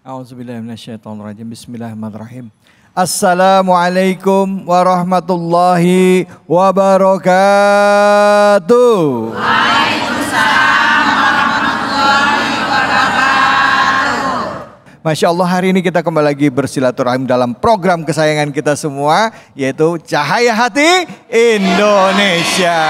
A'udzubillahi minasyaitonirrajim. Bismillahirrahmanirrahim. Assalamualaikum warahmatullahi wabarakatuh. Waalaikumsalam warahmatullahi wabarakatuh. Masya Allah, hari ini kita kembali lagi bersilaturahim dalam program kesayangan kita semua, yaitu Cahaya Hati Indonesia.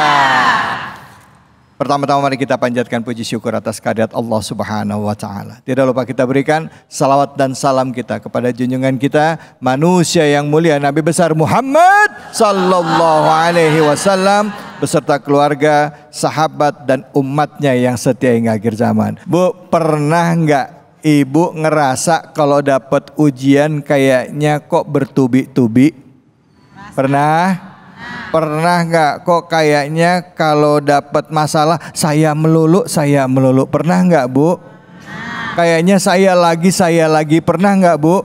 Pertama-tama mari kita panjatkan puji syukur atas kehadirat Allah Subhanahu wa Ta'ala. Tidak lupa kita berikan salawat dan salam kita kepada junjungan kita, manusia yang mulia Nabi besar Muhammad Sallallahu Alaihi Wasallam beserta keluarga, sahabat dan umatnya yang setia hingga akhir zaman. Bu, pernah nggak ibu ngerasa kalau dapat ujian kayaknya kok bertubi-tubi? Pernah? Pernah nggak kok kayaknya kalau dapat masalah saya melulu. Pernah nggak Bu? Kayaknya saya lagi. Pernah nggak Bu?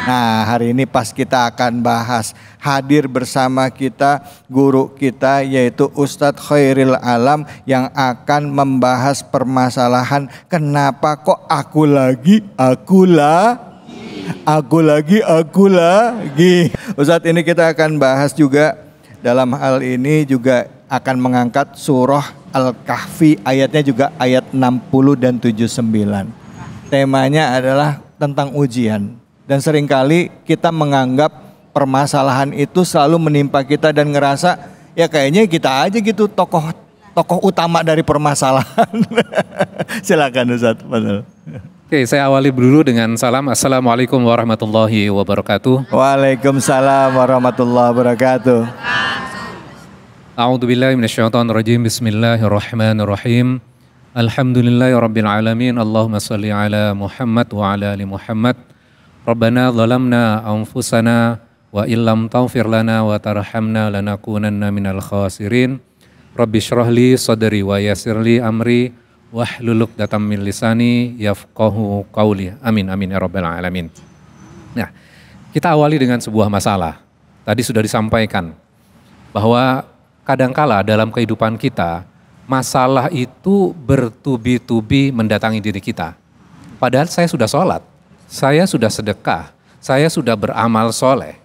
Nah, hari ini pas kita akan bahas, hadir bersama kita guru kita yaitu Ustadz Khairil Alam yang akan membahas permasalahan kenapa kok aku lagi. Ustadz, ini kita akan bahas juga. Dalam hal ini juga akan mengangkat surah Al-Kahfi, ayatnya juga ayat 60 dan 79. Temanya adalah tentang ujian. Dan seringkali kita menganggap permasalahan itu selalu menimpa kita dan ngerasa ya kayaknya kita aja gitu tokoh utama dari permasalahan. Silakan Ustadz. Oke, saya awali dulu dengan salam. Assalamualaikum warahmatullahi wabarakatuh. Waalaikumsalam warahmatullahi wabarakatuh. A'udzubillahi minasyaitonirrajim. Bismillahirrahmanirrahim. Alhamdulillahirabbil alamin. Allahumma shalli ala Muhammad wa ala ali Muhammad. Rabbana zalamna anfusana wa illam taghfir lana wa tarhamna lanakunanna minal khasirin. Rabbi shrah li sadri wa yassir li amri wahlul 'uqdatam min lisani yafqahu qauli. Amin amin ya rabbal alamin. Nah, kita awali dengan sebuah masalah. Tadi sudah disampaikan bahwa kadangkala dalam kehidupan kita masalah itu bertubi-tubi mendatangi diri kita. Padahal saya sudah sholat, saya sudah sedekah, saya sudah beramal soleh.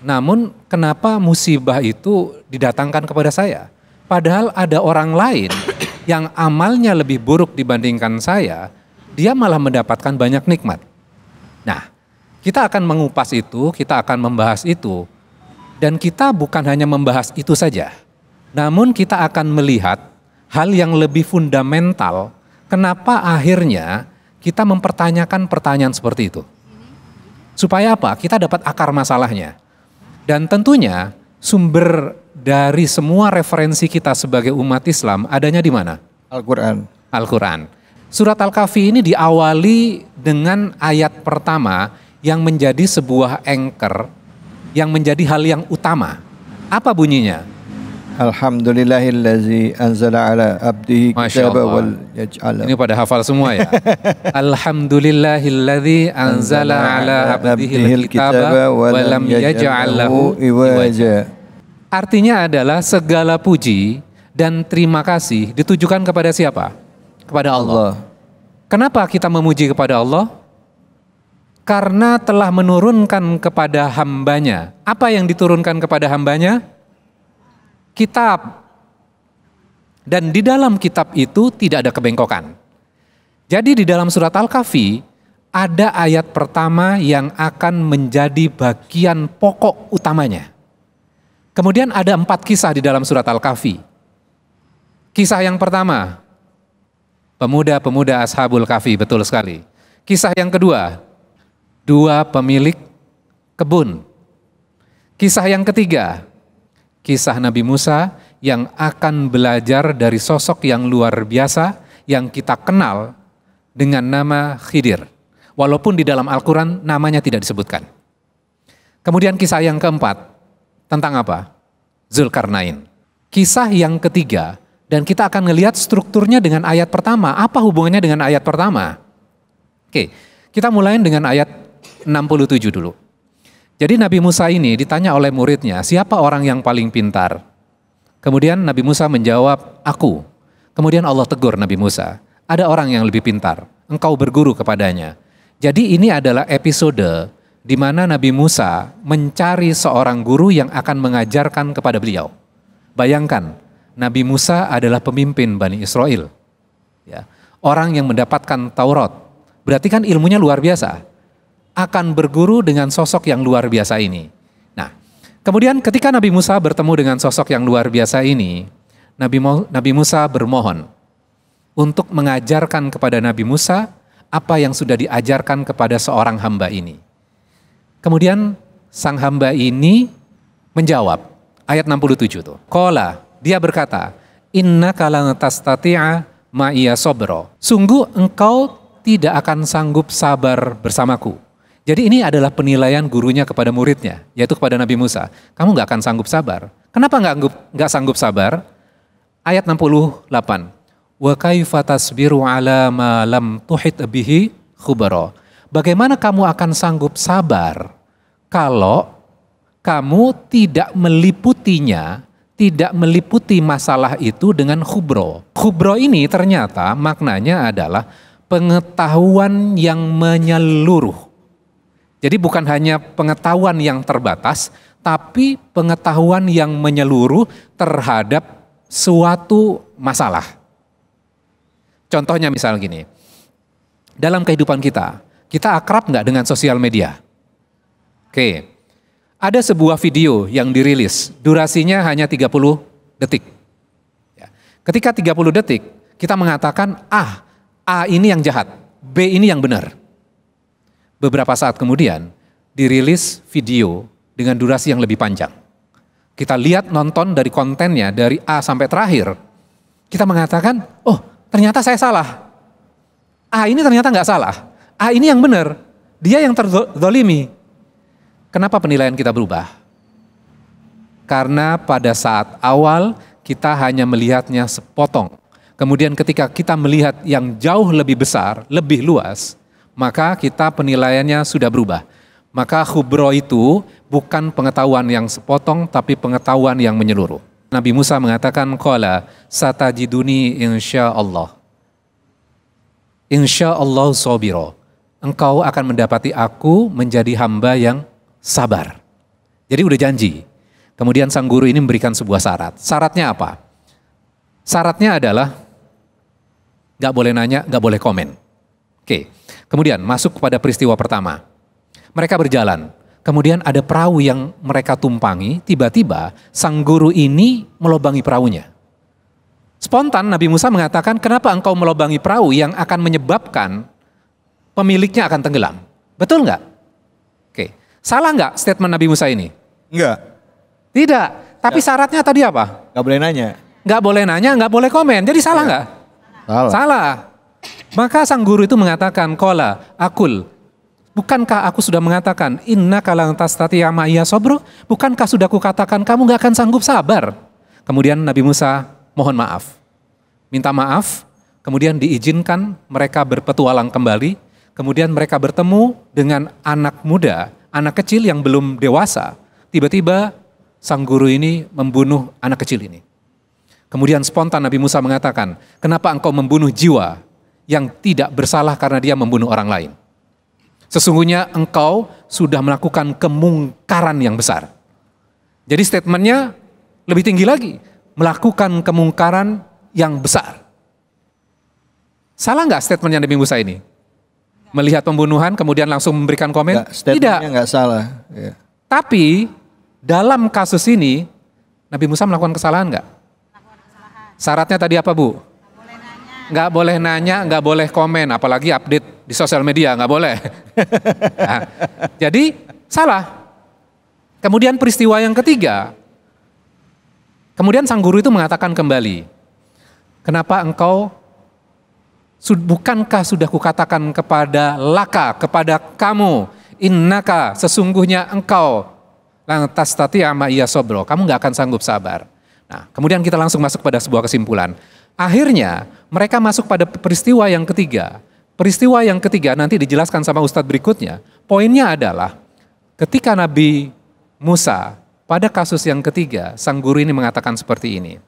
Namun kenapa musibah itu didatangkan kepada saya? Padahal ada orang lain yang amalnya lebih buruk dibandingkan saya, dia malah mendapatkan banyak nikmat. Nah, kita akan mengupas itu, kita akan membahas itu. Dan kita bukan hanya membahas itu saja. Namun kita akan melihat hal yang lebih fundamental, kenapa akhirnya kita mempertanyakan pertanyaan seperti itu. Supaya apa? Kita dapat akar masalahnya. Dan tentunya sumber dari semua referensi kita sebagai umat Islam adanya di mana? Al-Quran. Surat Al-Kahfi ini diawali dengan ayat pertama yang menjadi sebuah anchor, yang menjadi hal yang utama. Apa bunyinya? Alhamdulillahillazi anzala ala abdihi kitaba wal yaj'ala. Ini pada hafal semua ya. Alhamdulillahillazi anzala ala abdihi kitaba wa lam yaj'al lahu iwaja. Artinya adalah segala puji dan terima kasih ditujukan kepada siapa? Kepada Allah. Kenapa kita memuji kepada Allah? Karena telah menurunkan kepada hambanya. Apa yang diturunkan kepada hambanya? Kitab. Dan di dalam kitab itu tidak ada kebengkokan. Jadi di dalam surat Al-Kahfi ada ayat pertama yang akan menjadi bagian pokok utamanya. Kemudian ada 4 kisah di dalam surat Al-Kahfi. Kisah yang pertama, pemuda-pemuda Ashabul Kahfi, betul sekali. Kisah yang kedua, 2 pemilik kebun. Kisah yang ketiga, kisah Nabi Musa yang akan belajar dari sosok yang luar biasa yang kita kenal dengan nama Khidir. Walaupun di dalam Al-Quran namanya tidak disebutkan. Kemudian kisah yang keempat, tentang apa? Zulkarnain. Kisah yang ketiga, dan kita akan melihat strukturnya dengan ayat pertama. Apa hubungannya dengan ayat pertama? Oke, kita mulai dengan ayat 67 dulu. Jadi Nabi Musa ini ditanya oleh muridnya, siapa orang yang paling pintar? Kemudian Nabi Musa menjawab, aku. Kemudian Allah tegur Nabi Musa, ada orang yang lebih pintar, engkau berguru kepadanya. Jadi ini adalah episode di mana Nabi Musa mencari seorang guru yang akan mengajarkan kepada beliau. Bayangkan, Nabi Musa adalah pemimpin Bani Israel. Ya, orang yang mendapatkan Taurat. Berarti kan ilmunya luar biasa. Akan berguru dengan sosok yang luar biasa ini. Nah, kemudian ketika Nabi Musa bertemu dengan sosok yang luar biasa ini, Nabi Musa bermohon untuk mengajarkan kepada Nabi Musa apa yang sudah diajarkan kepada seorang hamba ini. Kemudian sang hamba ini menjawab, ayat 67 tuh. Qala, dia berkata, innaka lan tastati'a ma'iya sabra. Sungguh engkau tidak akan sanggup sabar bersamaku. Jadi ini adalah penilaian gurunya kepada muridnya, yaitu kepada Nabi Musa. Kamu gak akan sanggup sabar. Kenapa gak sanggup sabar? Ayat 68. Wa kaifa tasbiru ala ma lam tuhit bihi khubara. Bagaimana kamu akan sanggup sabar kalau kamu tidak meliputinya, tidak meliputi masalah itu dengan khubro. Khubro ini ternyata maknanya adalah pengetahuan yang menyeluruh. Jadi bukan hanya pengetahuan yang terbatas, tapi pengetahuan yang menyeluruh terhadap suatu masalah. Contohnya misal gini, dalam kehidupan kita akrab nggak dengan sosial media? Oke, ada sebuah video yang dirilis, durasinya hanya 30 detik. Ketika 30 detik, kita mengatakan, A ini yang jahat, B ini yang benar. Beberapa saat kemudian, dirilis video dengan durasi yang lebih panjang. Kita lihat nonton dari kontennya, dari A sampai terakhir, kita mengatakan, oh ternyata saya salah. A ini ternyata nggak salah. A ini yang benar, dia yang terzolimi. Kenapa penilaian kita berubah? Karena pada saat awal kita hanya melihatnya sepotong. Kemudian ketika kita melihat yang jauh lebih besar, lebih luas, maka kita penilaiannya sudah berubah. Maka khubro itu bukan pengetahuan yang sepotong, tapi pengetahuan yang menyeluruh. Nabi Musa mengatakan, qala satajiduni insyaallah. Insyaallah sabira. Engkau akan mendapati aku menjadi hamba yang sabar. Jadi udah janji. Kemudian sang guru ini memberikan sebuah syarat. Syaratnya apa? Syaratnya adalah gak boleh nanya, gak boleh komen. Oke. Kemudian masuk kepada peristiwa pertama. Mereka berjalan. Kemudian ada perahu yang mereka tumpangi. Tiba-tiba sang guru ini melobangi perahunya. Spontan Nabi Musa mengatakan, kenapa engkau melobangi perahu yang akan menyebabkan pemiliknya akan tenggelam? Betul nggak? Oke. Salah nggak statement Nabi Musa ini? Enggak. Tidak. Tapi syaratnya tadi apa? Nggak boleh nanya. Nggak boleh nanya, nggak boleh komen. Jadi salah nggak? Salah. Salah. Maka sang guru itu mengatakan, qala akul. Bukankah aku sudah mengatakan, innaka lan tastati'a ma'iya sabra? Bukankah sudah kukatakan kamu nggak akan sanggup sabar? Kemudian Nabi Musa mohon maaf. Minta maaf, kemudian diizinkan mereka berpetualang kembali. Kemudian mereka bertemu dengan anak muda, anak kecil yang belum dewasa. Tiba-tiba sang guru ini membunuh anak kecil ini. Kemudian spontan Nabi Musa mengatakan, kenapa engkau membunuh jiwa yang tidak bersalah karena dia membunuh orang lain? Sesungguhnya engkau sudah melakukan kemungkaran yang besar. Jadi statementnya lebih tinggi lagi, melakukan kemungkaran yang besar. Salah nggak statementnya Nabi Musa ini? Melihat pembunuhan kemudian langsung memberikan komen? Tidak. Nggak salah. Ya. Tapi dalam kasus ini Nabi Musa melakukan kesalahan nggak? Syaratnya tadi apa Bu? Nggak boleh nanya, nggak boleh komen, apalagi update di sosial media, nggak boleh. Nah, jadi salah. Kemudian peristiwa yang ketiga, kemudian sang guru itu mengatakan kembali, kenapa engkau, bukankah sudah kukatakan kepada laka, kepada kamu, innaka, sesungguhnya engkau, lan tastati'a ma'iya sabra, kamu nggak akan sanggup sabar. Nah, kemudian kita langsung masuk pada sebuah kesimpulan. Akhirnya mereka masuk pada peristiwa yang ketiga. Peristiwa yang ketiga nanti dijelaskan sama Ustadz berikutnya. Poinnya adalah ketika Nabi Musa pada kasus yang ketiga, sang guru ini mengatakan seperti ini.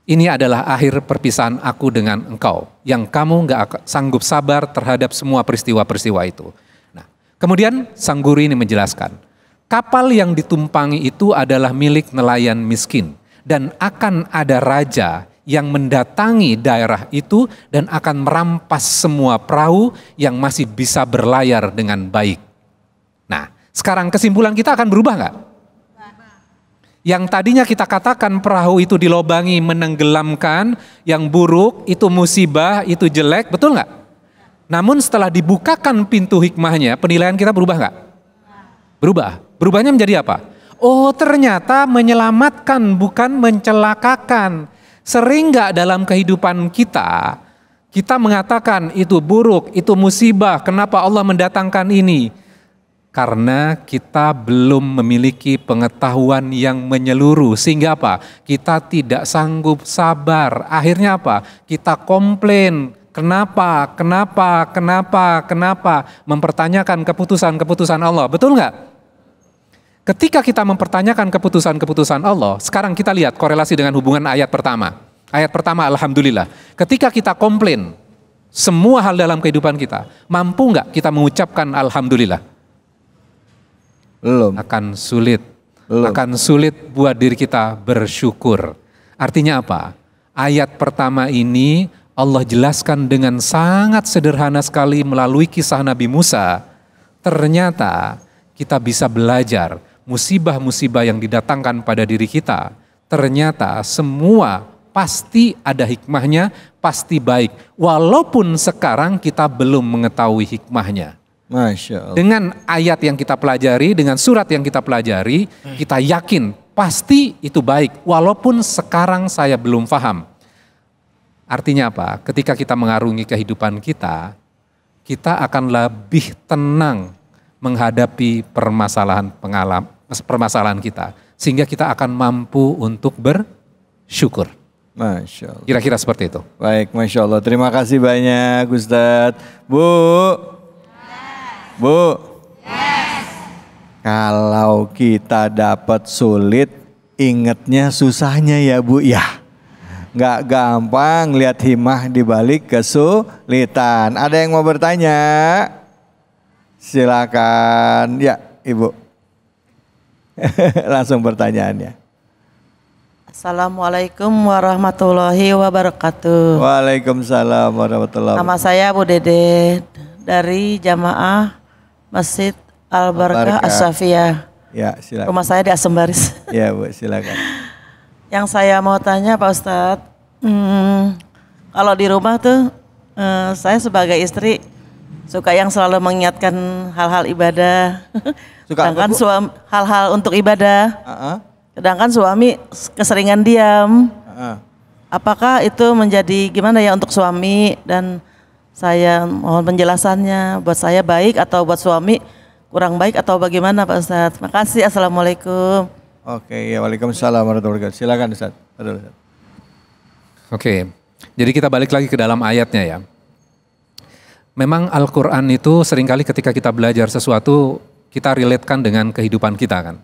ini adalah akhir perpisahan aku dengan engkau, yang kamu gak sanggup sabar terhadap semua peristiwa-peristiwa itu. Nah, kemudian sang guru ini menjelaskan, kapal yang ditumpangi itu adalah milik nelayan miskin, dan akan ada raja yang mendatangi daerah itu dan akan merampas semua perahu yang masih bisa berlayar dengan baik. Nah, sekarang kesimpulan kita akan berubah nggak? Yang tadinya kita katakan perahu itu dilobangi, menenggelamkan, yang buruk, itu musibah, itu jelek, betul nggak? Namun setelah dibukakan pintu hikmahnya, penilaian kita berubah nggak? Berubah. Berubahnya menjadi apa? Oh, ternyata menyelamatkan, bukan mencelakakan. Sering nggak dalam kehidupan kita mengatakan itu buruk, itu musibah, kenapa Allah mendatangkan ini? Karena kita belum memiliki pengetahuan yang menyeluruh. Sehingga apa? Kita tidak sanggup sabar. Akhirnya apa? Kita komplain. Kenapa? Mempertanyakan keputusan-keputusan Allah. Betul nggak? Ketika kita mempertanyakan keputusan-keputusan Allah, sekarang kita lihat korelasi dengan hubungan ayat pertama. Ayat pertama, alhamdulillah. Ketika kita komplain, semua hal dalam kehidupan kita, mampu nggak kita mengucapkan alhamdulillah? Belum. Akan sulit. Belum. Akan sulit buat diri kita bersyukur. Artinya apa? Ayat pertama ini Allah jelaskan dengan sangat sederhana sekali melalui kisah Nabi Musa. Ternyata kita bisa belajar musibah-musibah yang didatangkan pada diri kita. Ternyata semua pasti ada hikmahnya, pasti baik. Walaupun sekarang kita belum mengetahui hikmahnya. Masya Allah. Dengan ayat yang kita pelajari, dengan surat yang kita pelajari, kita yakin pasti itu baik. Walaupun sekarang saya belum paham. Artinya apa? Ketika kita mengarungi kehidupan kita akan lebih tenang menghadapi permasalahan kita. Sehingga kita akan mampu untuk bersyukur. Masya Allah. Kira-kira seperti itu. Baik, Masya Allah. Terima kasih banyak Ustadz. Bu, kalau kita dapat sulit, ingetnya susahnya ya Bu ya. Nggak gampang lihat himah dibalik kesulitan. Ada yang mau bertanya? Silakan. Ya, Ibu. Langsung pertanyaannya. Assalamualaikum warahmatullahi wabarakatuh. Waalaikumsalam warahmatullahi wabarakatuh. Nama saya Bu Dede dari Jamaah Masjid Al-Barakah As-Safiyah. Ya, silakan. Rumah saya di Asembaris. Ya, Bu, silakan. Yang saya mau tanya Pak Ustadz, kalau di rumah tuh saya sebagai istri suka yang selalu mengingatkan hal-hal ibadah. Suka sedangkan apa, Bu? hal-hal untuk ibadah. Sedangkan suami keseringan diam. Apakah itu menjadi gimana ya untuk suami, dan saya mohon penjelasannya, buat saya baik atau buat suami kurang baik atau bagaimana Pak Ustadz? Makasih, Assalamualaikum. Oke, ya, waalaikumsalam warahmatullahi wabarakatuh. Silakan Ustaz. Oke, jadi kita balik lagi ke dalam ayatnya ya. Memang Al-Quran itu seringkali ketika kita belajar sesuatu, kita relatekan dengan kehidupan kita kan.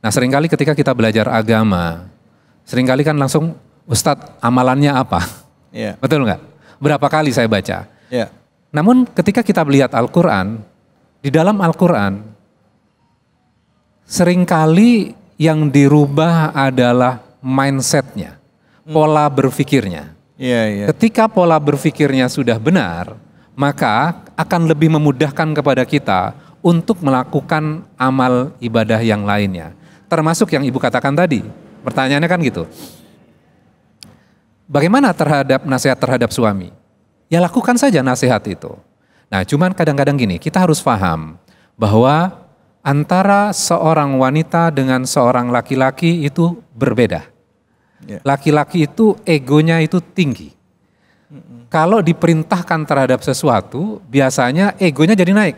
Nah seringkali ketika kita belajar agama, seringkali kan langsung, Ustadz amalannya apa? Iya. Betul nggak? Berapa kali saya baca? Ya. Namun ketika kita melihat Al-Quran, di dalam Al-Quran, seringkali yang dirubah adalah mindsetnya, pola berpikirnya. Iya, iya. Ketika pola berpikirnya sudah benar, maka akan lebih memudahkan kepada kita untuk melakukan amal ibadah yang lainnya. Termasuk yang Ibu katakan tadi, pertanyaannya kan gitu. Bagaimana terhadap nasihat terhadap suami? Ya lakukan saja nasihat itu. Nah cuman kadang-kadang gini, kita harus paham bahwa antara seorang wanita dengan seorang laki-laki itu berbeda. Laki-laki itu egonya itu tinggi. Kalau diperintahkan terhadap sesuatu, biasanya egonya jadi naik.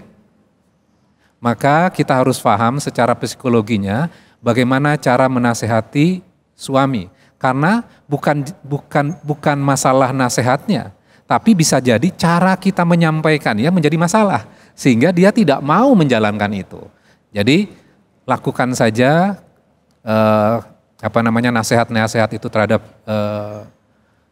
Maka kita harus paham secara psikologinya bagaimana cara menasehati suami. Karena bukan masalah nasihatnya, tapi bisa jadi cara kita menyampaikannya menjadi masalah. Sehingga dia tidak mau menjalankan itu. Jadi lakukan saja nasihat-nasihat itu terhadap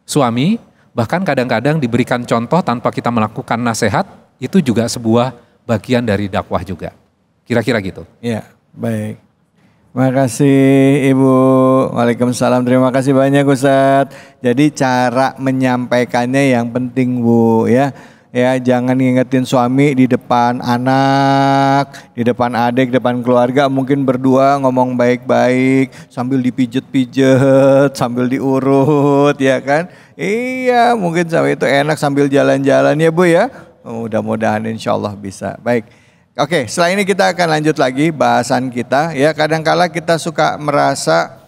suami. Bahkan kadang-kadang diberikan contoh tanpa kita melakukan nasihat, itu juga sebuah bagian dari dakwah juga. Kira-kira gitu. Ya, baik. Terima kasih Ibu. Waalaikumsalam. Terima kasih banyak Ustadz. Jadi cara menyampaikannya yang penting Bu ya. Ya, jangan ngingetin suami di depan anak, di depan adik, di depan keluarga, mungkin berdua ngomong baik-baik sambil dipijet-pijet, sambil diurut ya kan. Iya, mungkin sampai itu enak sambil jalan-jalan ya Bu ya. Mudah-mudahan insya Allah bisa. Baik. Oke, setelah ini kita akan lanjut lagi bahasan kita. Ya, kadang-kala kita suka merasa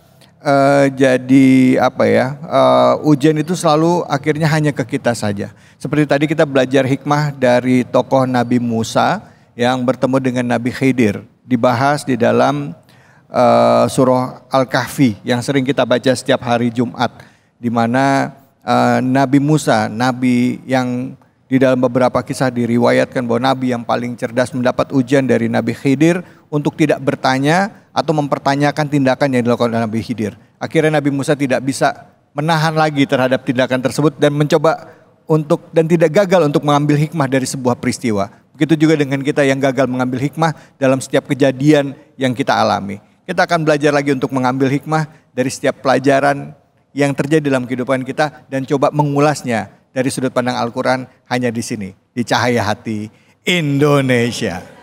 ujian itu selalu akhirnya hanya ke kita saja. Seperti tadi kita belajar hikmah dari tokoh Nabi Musa yang bertemu dengan Nabi Khidir. Dibahas di dalam surah Al-Kahfi yang sering kita baca setiap hari Jumat. Di mana Nabi Musa, Nabi yang di dalam beberapa kisah diriwayatkan bahwa Nabi yang paling cerdas mendapat ujian dari Nabi Khidir untuk tidak bertanya atau mempertanyakan tindakan yang dilakukan oleh Nabi Khidir. Akhirnya Nabi Musa tidak bisa menahan lagi terhadap tindakan tersebut dan mencoba dan tidak gagal untuk mengambil hikmah dari sebuah peristiwa. Begitu juga dengan kita yang gagal mengambil hikmah dalam setiap kejadian yang kita alami. Kita akan belajar lagi untuk mengambil hikmah dari setiap pelajaran yang terjadi dalam kehidupan kita dan coba mengulasnya dari sudut pandang Al-Quran hanya di sini, di Cahaya Hati Indonesia.